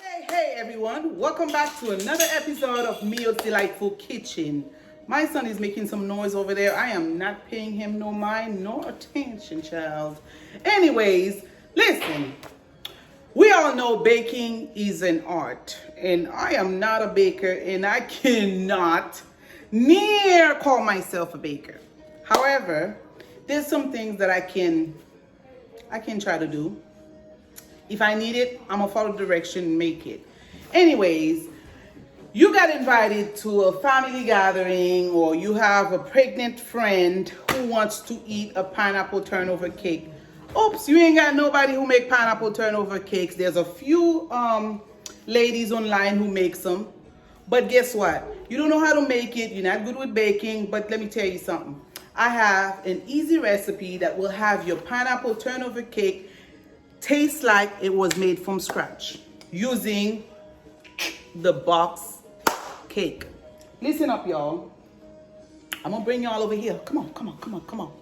Hey everyone, welcome back to another episode of Mio's Delightful Kitchen. My son is making some noise over there. I am not paying him no mind, no attention, child. Anyways, listen, we all know baking is an art, and I am not a baker, and I cannot near call myself a baker. However, there's some things that I can try to do. If I need it, I'm gonna follow direction and make it. Anyways, you got invited to a family gathering, or you have a pregnant friend who wants to eat a pineapple turnover cake. Oops, you ain't got nobody who make pineapple turnover cakes. There's a few ladies online who make them. But guess what? You don't know how to make it. You're not good with baking. But let me tell you something. I have an easy recipe that will have your pineapple turnover cake taste like it was made from scratch using the box cake. Listen up, y'all. I'm gonna bring y'all over here. Come on.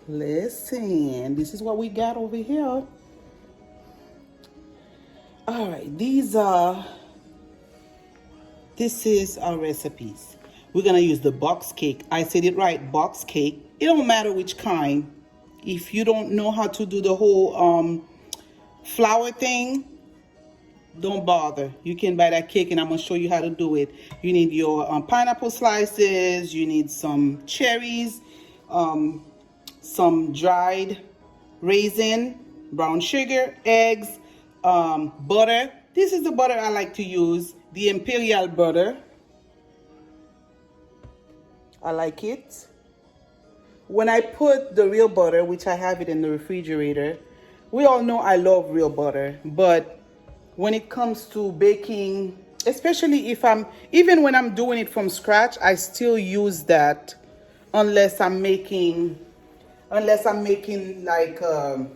Listen, this is what we got over here. All right, this is our recipes. We're gonna use the box cake. I said it right, box cake. It don't matter which kind. If you don't know how to do the whole flour thing, don't bother. You can buy that cake, and I'm gonna show you how to do it. You need your pineapple slices. You need some cherries, some dried raisin, brown sugar, eggs, butter. This is the butter I like to use, the imperial butter. I like it. When I put the real butter, which I have it in the refrigerator, we all know I love real butter, but when it comes to baking, especially even when I'm doing it from scratch, I still use that unless I'm making like a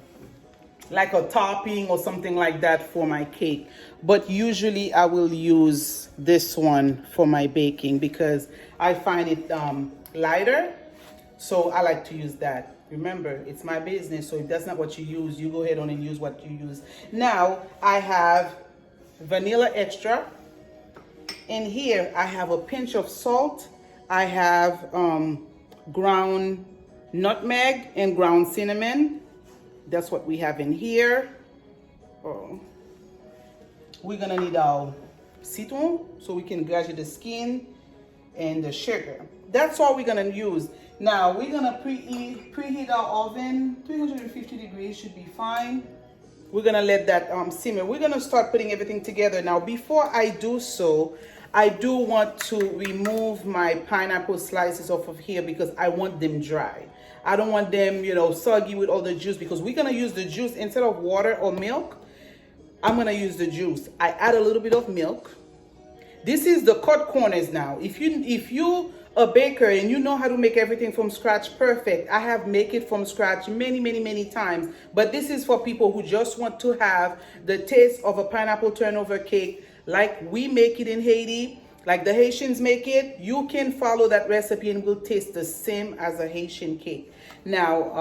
topping or something like that for my cake. But usually I will use this one for my baking because I find it lighter. So I like to use that. Remember, it's my business, so if that's not what you use, you go ahead on and use what you use. Now, I have vanilla extra. In here, I have a pinch of salt. I have ground nutmeg and ground cinnamon. That's what we have in here. Oh. We're gonna need our citron so we can graduate the skin and the sugar. That's all we're gonna use. Now we're gonna preheat our oven. 350 degrees should be fine. We're gonna let that simmer. We're gonna start putting everything together. Now before I do so, I do want to remove my pineapple slices off of here because I want them dry. I don't want them, soggy with all the juice, because we're gonna use the juice instead of water or milk. I'm gonna use the juice. I add a little bit of milk. This is the cut corners now. If you a baker and you know how to make everything from scratch, perfect. I have make it from scratch many times, but this is for people who just want to have the taste of a pineapple turnover cake like we make it in Haiti, like the Haitians make it. You can follow that recipe and it will taste the same as a Haitian cake. Now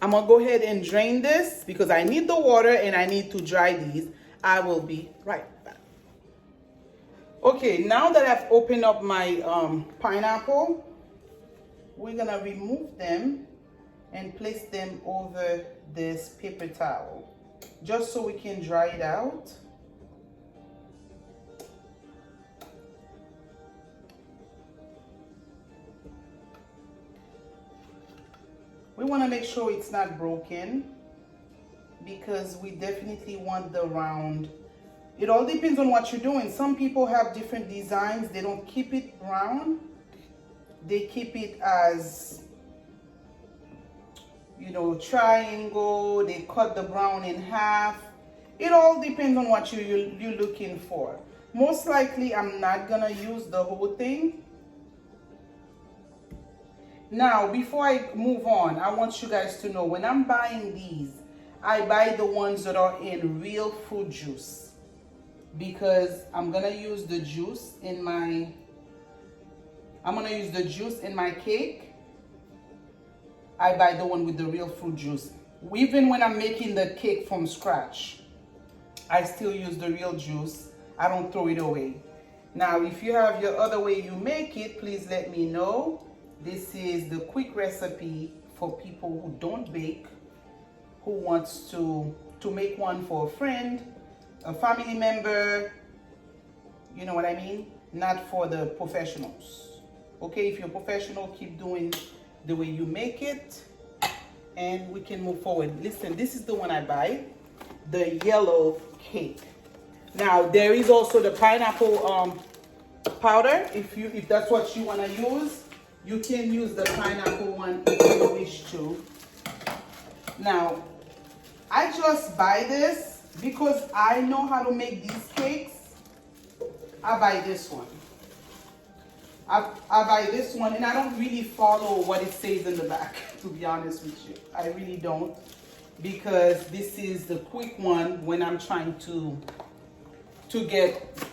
I'm gonna go ahead and drain this because I need the water and I need to dry these. I will be right back. Okay, now that I've opened up my pineapple, we're gonna remove them and place them over this paper towel, just so we can dry it out. We wanna make sure it's not broken because we definitely want the round. It all depends on what you're doing. Some people have different designs. They don't keep it round. They keep it as, triangle. They cut the brown in half. It all depends on what you're looking for. Most likely, I'm not gonna use the whole thing. Now, before I move on, I want you guys to know when I'm buying these, I buy the ones that are in real fruit juice, because I'm gonna use the juice in my cake. I buy the one with the real fruit juice. Even when I'm making the cake from scratch, I still use the real juice. I don't throw it away. Now, if you have your other way you make it, please let me know. This is the quick recipe for people who don't bake, who wants to make one for a friend, a family member, you know what I mean? Not for the professionals. Okay, if you're professional, keep doing the way you make it, and we can move forward. Listen, this is the one I buy, the yellow cake. Now, there is also the pineapple powder. If that's what you want to use, you can use the pineapple one if you wish to. Now, I just buy this because I know how to make these cakes. I buy this one. I buy this one, and I don't really follow what it says in the back, to be honest with you. I really don't, because this is the quick one when I'm trying to get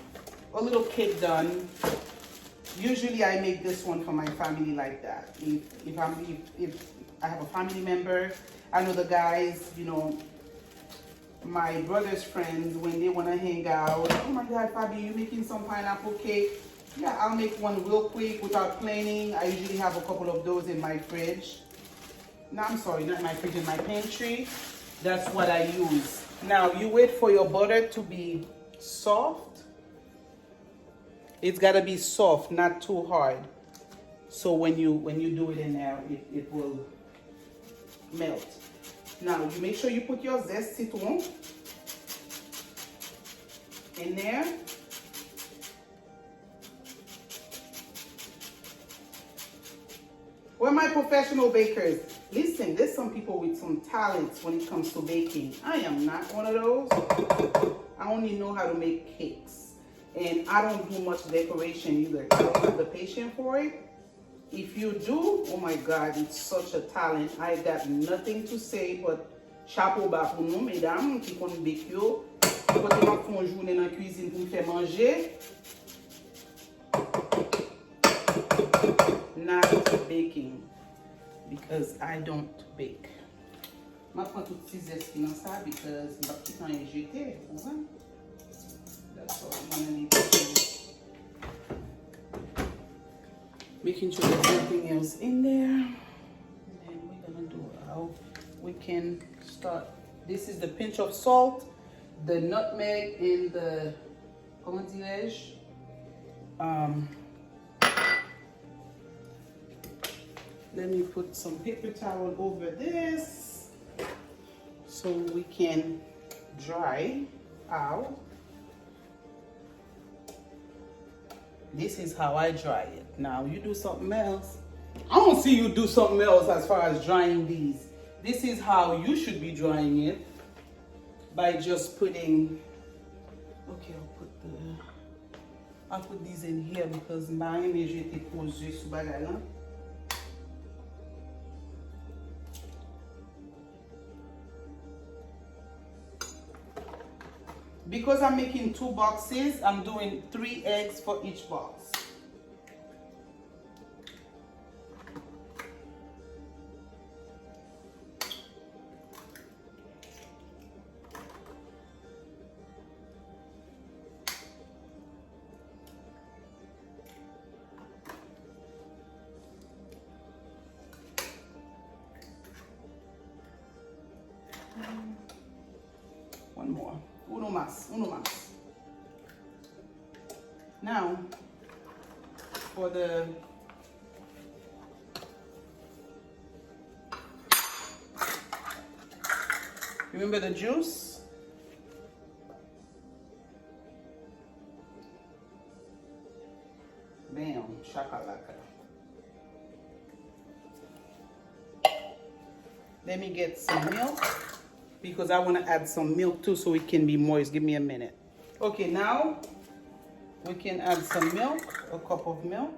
a little cake done. Usually I make this one for my family like that. If I have a family member, I know the guys, you know, my brother's friends, when they want to hang out, oh my God, Fabi, you making some pineapple cake? Yeah, I'll make one real quick without planning. I usually have a couple of those in my fridge. No, I'm sorry, not my fridge, in my pantry. That's what I use. Now, you wait for your butter to be soft. It's got to be soft, not too hard. So when you do it in there, it will melt. Now, you make sure you put your zest citron in there. Well, my professional bakers, listen, there's some people with some talents when it comes to baking. I am not one of those. I only know how to make cakes. And I don't do much decoration either. I don't have the patience for it. If you do, oh my God, it's such a talent. I got nothing to say but chapeau bas pour nous, mesdames, qui connaissent bake yo. Quand on va faire une journée dans la cuisine pour me faire manger. Not baking, because I don't bake. Je prends tout petit zeste dans ça because je vais tout en jeter. That's all I'm gonna need to do. Making sure there's nothing else in there. And then we're gonna do how we can start. This is the pinch of salt, the nutmeg, and the comment dirais-je? Let me put some paper towel over this so we can dry out. This is how I dry it. Now you do something else. I don't see you do something else as far as drying these. This is how you should be drying it, by just putting, okay, I'll put these in here because mine is jeté posé sous bagay là. Because I'm making 2 boxes, I'm doing 3 eggs for each box. One more. Uno más. Now, for the remember the juice? Bam, shakalaka. Let me get some milk, because I want to add some milk too so it can be moist. Give me a minute. Okay, now we can add some milk, a cup of milk.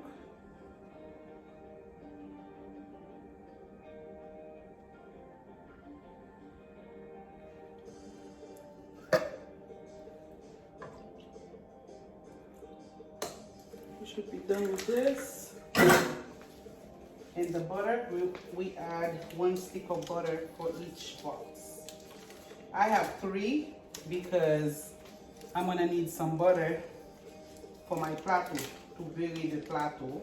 We should be done with this. And the butter, we add 1 stick of butter for each box. I have 3 because I'm gonna need some butter for my plateau, to bury the plateau.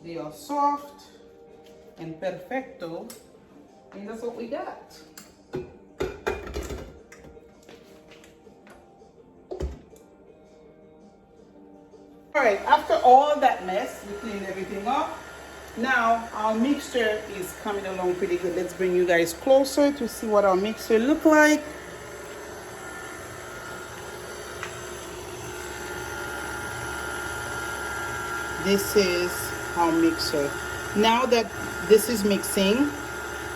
They are soft and perfecto, and that's what we got. All right, after all that mess, we clean everything up. Now our mixture is coming along pretty good. Let's bring you guys closer to see what our mixture look like. This is our mixer. Now that this is mixing,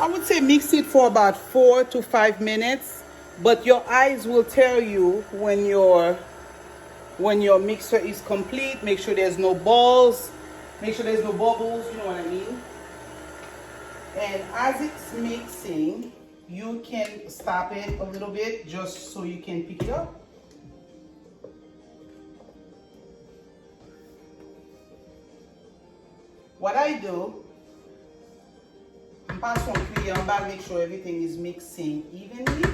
I would say mix it for about 4 to 5 minutes, but your eyes will tell you when your mixer is complete. Make sure there's no balls, make sure there's no bubbles, you know what I mean? And as it's mixing, you can stop it a little bit just so you can pick it up. What I do, I pass on clear and make sure everything is mixing evenly.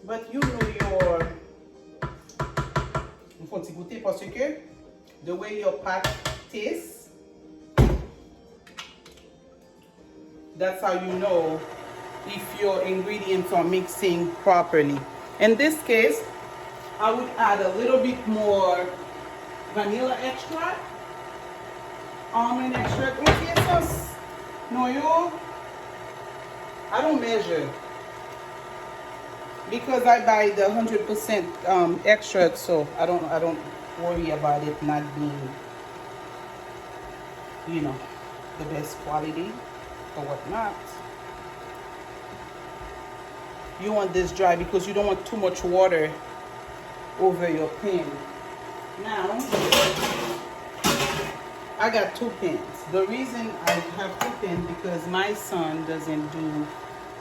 But you know your, il faut goûter parce que the way your pat tastes, that's how you know if your ingredients are mixing properly. In this case, I would add a little bit more vanilla extract, almond extract. Okay, sauce. No, I don't measure because I buy the 100% extract, so I don't worry about it not being, you know, the best quality or whatnot. You want this dry because you don't want too much water over your pan. Now, I got 2 pans. The reason I have 2 pans because my son doesn't do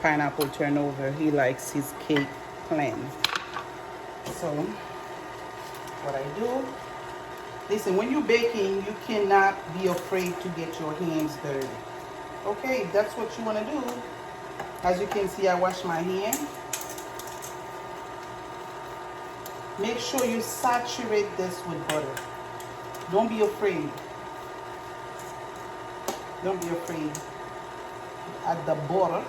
pineapple turnover. He likes his cake plain. So, what I do, listen, when you're baking, you cannot be afraid to get your hands dirty. Okay, if that's what you want to do, as you can see, I wash my hand. Make sure you saturate this with butter. Don't be afraid. Don't be afraid to add the butter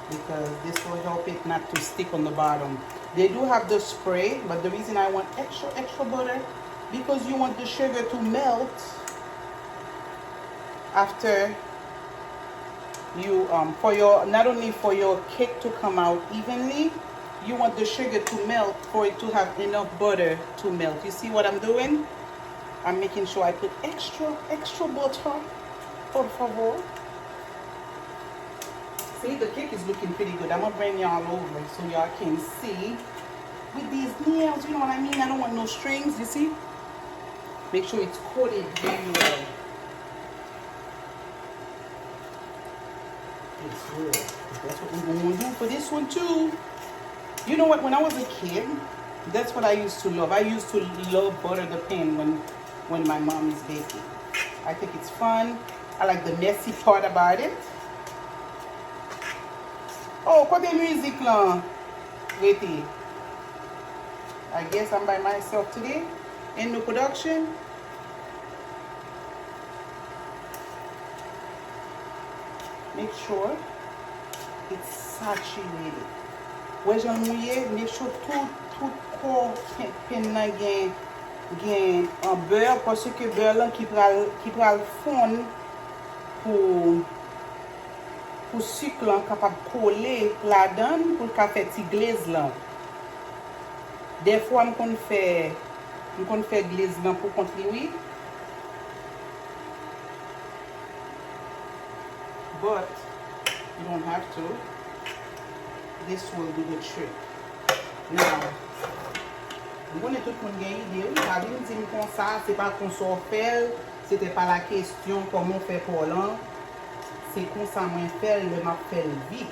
because this will help it not to stick on the bottom. They do have the spray, but the reason I want extra butter because you want the sugar to melt after you for your, not only for your cake to come out evenly, you want the sugar to melt for it to have enough butter to melt. You see what I'm doing? I'm making sure I put extra butter. Por favor. See, the cake is looking pretty good. I'm gonna bring y'all over so y'all can see with these nails, you know what I mean? I don't want no strings, you see? Make sure it's coated very well. It's good. That's what we're gonna do for this one too. You know what, when I was a kid, that's what I used to love. I used to love butter the pan when my mom is baking. I think it's fun. I like the messy part about it. Oh, côté musique là. Wait. I guess I'm by myself today in the production. Make sure it's saturated. Wè jan mouye, make sure tout corps pen nan gen beurre parce que beurre là qui pral fondre pour sucre là capable coller la donne pour ka fait ti glaze là. Des fois m kon fait glaze là pour contribuer. But you don't have to. This will do the trick. Now, vous connaissez tout le monde gagne idée. Ça veut dire comme ça, c'est pas qu'on s'en fait, c'était pas la question comment on fait pour l'an. C'est comme ça moi fait le m'a fait vite.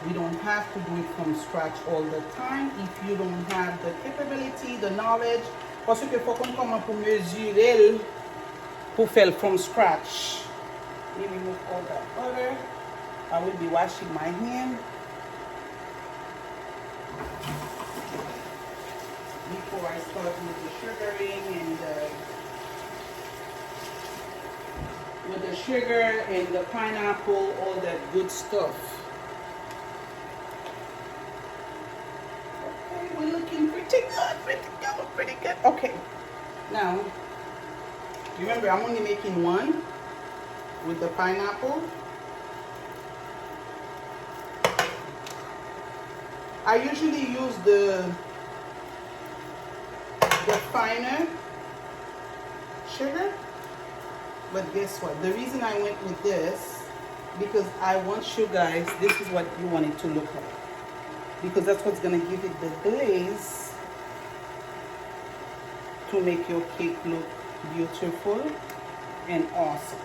We don't have to do it from scratch all the time if you don't have the capability, the knowledge. Parce que faut qu'on commence pour mesurer who fell from scratch. Let me remove all that butter. I will be washing my hand before I start with the sugaring and with the sugar and the pineapple, all that good stuff. Okay, we're looking pretty good. Okay, now remember I'm only making one with the pineapple. I usually use the finer sugar, but guess what? The reason I went with this, because I want you guys, this is what you want it to look like, because that's what's gonna give it the glaze to make your cake look beautiful and awesome.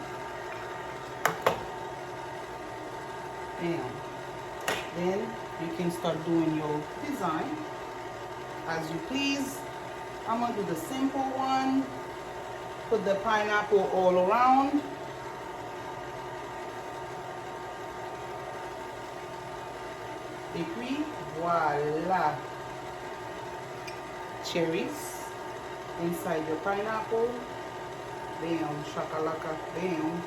Then you can start doing your design as you please. I'm gonna do the simple one. Put the pineapple all around. Et puis voila. Cherries inside your pineapple. Bam, shakalaka, bam.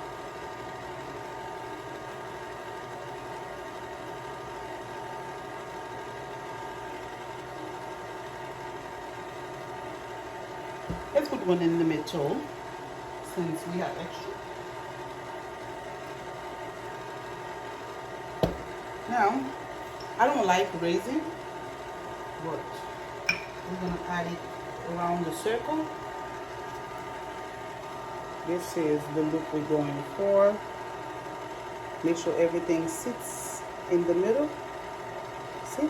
Let's put one in the middle since we have extra. Now, I don't like raisin, but we're gonna add it around the circle. This is the look we're going for. Make sure everything sits in the middle. See?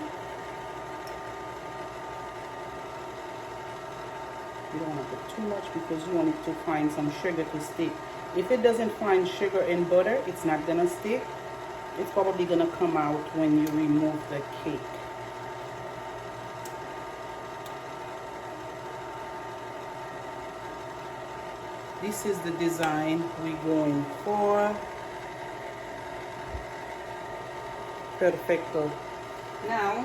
You don't want to put too much because you want it to find some sugar to stick. If it doesn't find sugar and butter, it's not gonna stick. It's probably gonna come out when you remove the cake. This is the design we're going for. Perfecto. Now,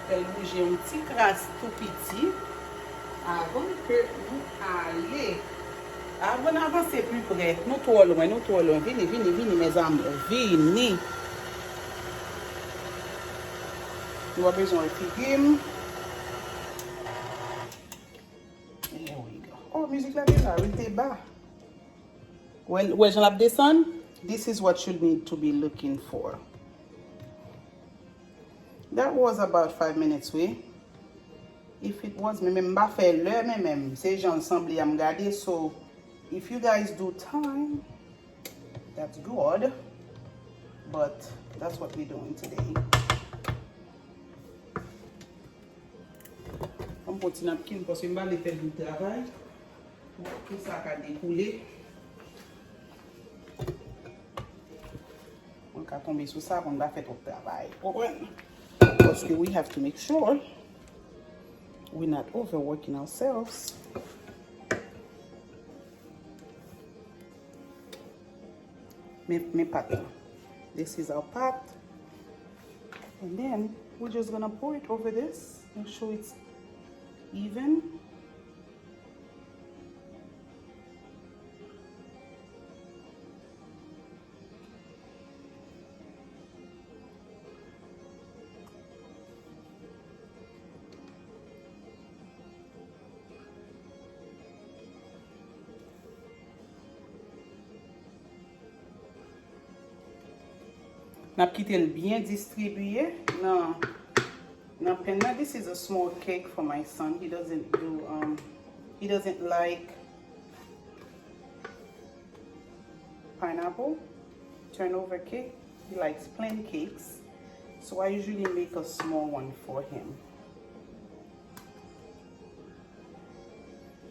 elle bouge un petit crasse tout petit avant que nous allions. Avant d'avancer plus près, nous trop loin. Vini, mes amis, vini. Nous avons besoin de figues. There we go. Oh, music la vie là, il était bas. When j'en ai descend, this is what you need to be looking for. That was about 5 minutes, oui. If it was, même pas faire l'heure, même c'est j'en semblé à me garder. So, if you guys do time, that's good. But that's what we're doing today. On put une napkin parce que je vais faire du travail. Tout ça a découlé. On va tomber sur ça, on va faire tout le travail. Because we have to make sure we're not overworking ourselves. Me pat. This is our pot. And then we're just gonna pour it over this. Make sure it's even. N'a quitté bien distribué. No. This is a small cake for my son. He doesn't like pineapple turnover cake. He likes plain cakes. So I usually make a small one for him.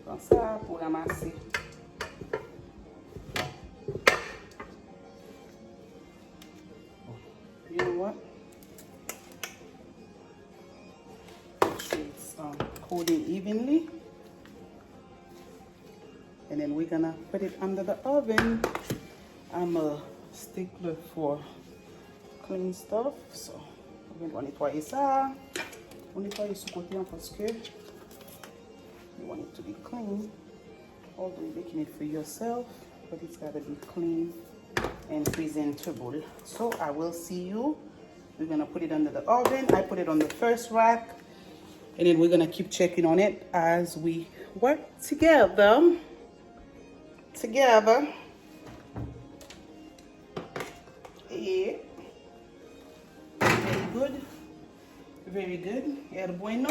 Comme ça pour ramasser. You know what? Make sure it's coated evenly. And then we're gonna put it under the oven. I'm a stickler for clean stuff, so we're gonna nettoyer ça. On nettoie ce côté parce que you want it to be clean. Although you're making it for yourself, but it's gotta be clean and presentable. So I will see you. We're gonna put it under the oven. I put it on the first rack, and then we're gonna keep checking on it as we work together. Yeah. Very good. Very good. El bueno.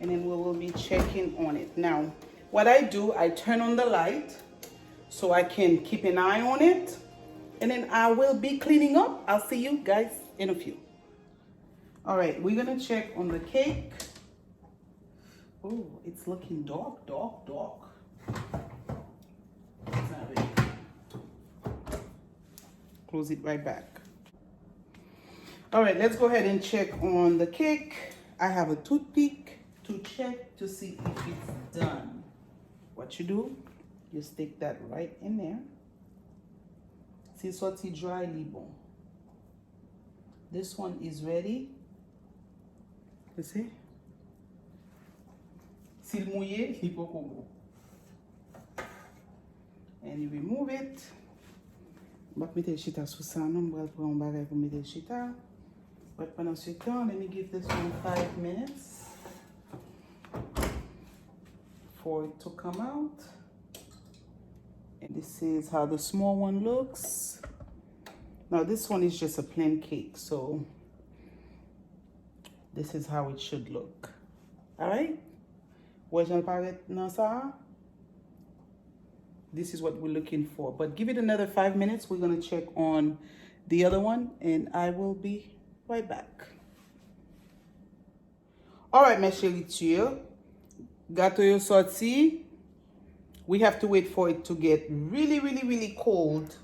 And then we will be checking on it. Now, what I do, I turn on the light so I can keep an eye on it. And then I will be cleaning up. I'll see you guys in a few. All right, we're gonna check on the cake. Oh, it's looking dark. It's not ready. Close it right back. All right, let's go ahead and check on the cake. I have a toothpick to check to see if it's done. What you do, you stick that right in there. C'est sorti dry bon. This one is ready. You see? S'il mouillé, il peut qu'on. And you remove it. But mettre le chita sous ça, non, on va prendre un bagage pour mettre le chita. But pendant ce temps, let me give this one 5 minutes for it to come out. And this is how the small one looks. Now this one is just a plain cake, so this is how it should look. All right? This is what we're looking for. But give it another 5 minutes. We're gonna check on the other one, and I will be right back. All right, mes chéris, gâteau yo sorti. We have to wait for it to get really cold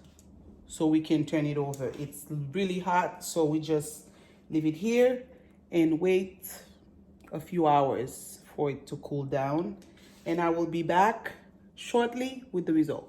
so we can turn it over. It's really hot, so we just leave it here and wait a few hours for it to cool down. And I will be back shortly with the result.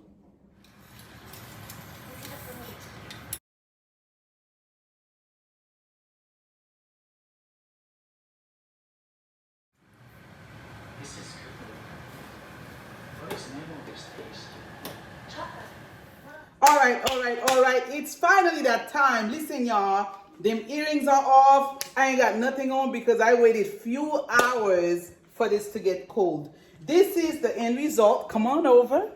All right. It's finally that time. Listen, y'all. Them earrings are off. I ain't got nothing on because I waited few hours for this to get cold. This is the end result. Come on over.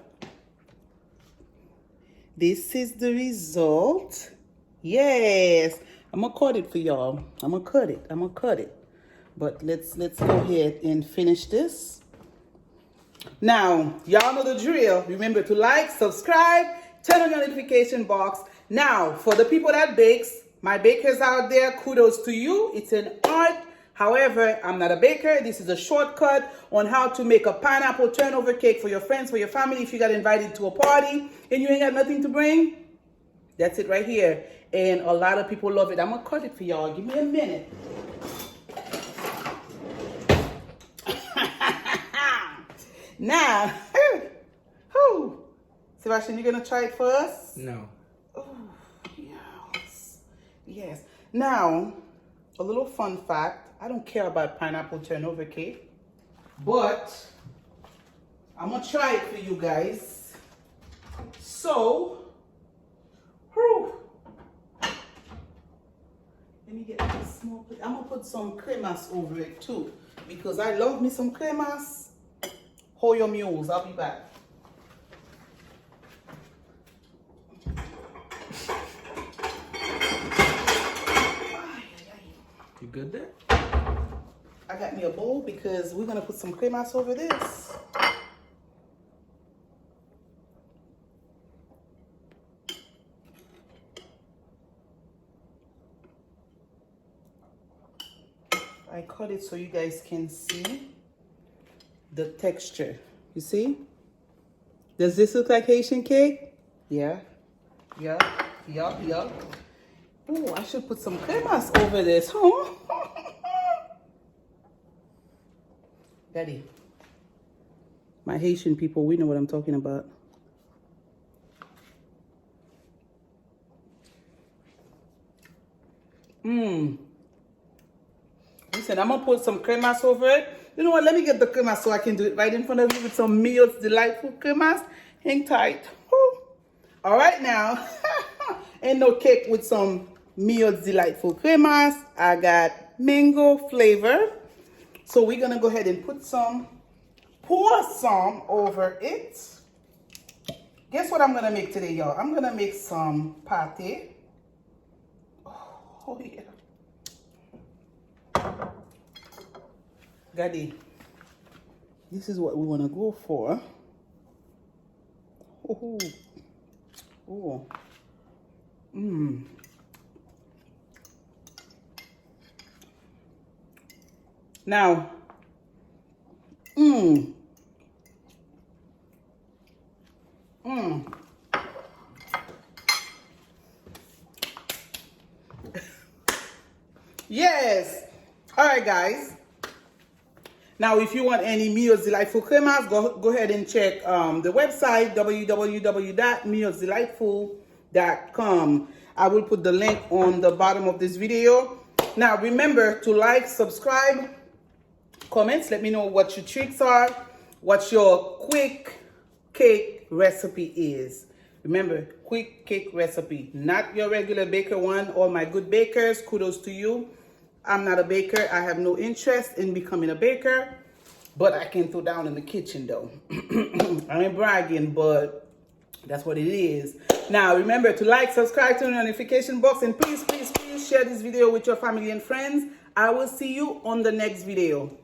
This is the result. Yes. I'm gonna cut it for y'all. I'm gonna cut it. But let's go ahead and finish this. Now, y'all know the drill. Remember to like, subscribe, turn on your notification box. Now, for the people that bakes, my bakers out there, kudos to you. It's an art. However, I'm not a baker. This is a shortcut on how to make a pineapple turnover cake for your friends, for your family. If you got invited to a party and you ain't got nothing to bring, that's it right here. And a lot of people love it. I'm going to cut it for y'all. Give me a minute. Now, Sebastian, you gonna try it for us? No. Oh, yes. Now, a little fun fact. I don't care about pineapple turnover cake, but I'm gonna try it for you guys. So, let me get this small plate. I'm gonna put some cremas over it too, because I love me some cremas. Hold your mules, I'll be back. You good there? I got me a bowl because we're gonna put some cremas over this. I cut it so you guys can see the texture. You see? Does this look like Haitian cake? Yeah. Oh, I should put some cremas over this, huh? My Haitian people, we know what I'm talking about. Listen, I'm gonna put some cremas over it. You know what? Let me get the cremas so I can do it right in front of you with some Mio's Delightful cremas. Hang tight. Woo. All right now, ain't no cake with some Mio's Delightful cremas. I got mango flavor. So we're gonna go ahead and pour some over it. Guess what I'm gonna make today, y'all? I'm gonna make some pate. Oh yeah. Gaddy, this is what we want to go for. Oh, oh, Now, Yes. All right, guys. Now, if you want any Mio's Delightful cremas, go ahead and check the website, www.miosdelightful.com. I will put the link on the bottom of this video. Now, remember to like, subscribe, comments. Let me know what your tricks are, what your quick cake recipe is. Remember, quick cake recipe, not your regular baker one. All my good bakers, kudos to you. I'm not a baker. I have no interest in becoming a baker, but I can throw down in the kitchen though. I ain't bragging, but that's what it is. Now, remember to like, subscribe, turn on the notification box, and please, please, please share this video with your family and friends. I will see you on the next video.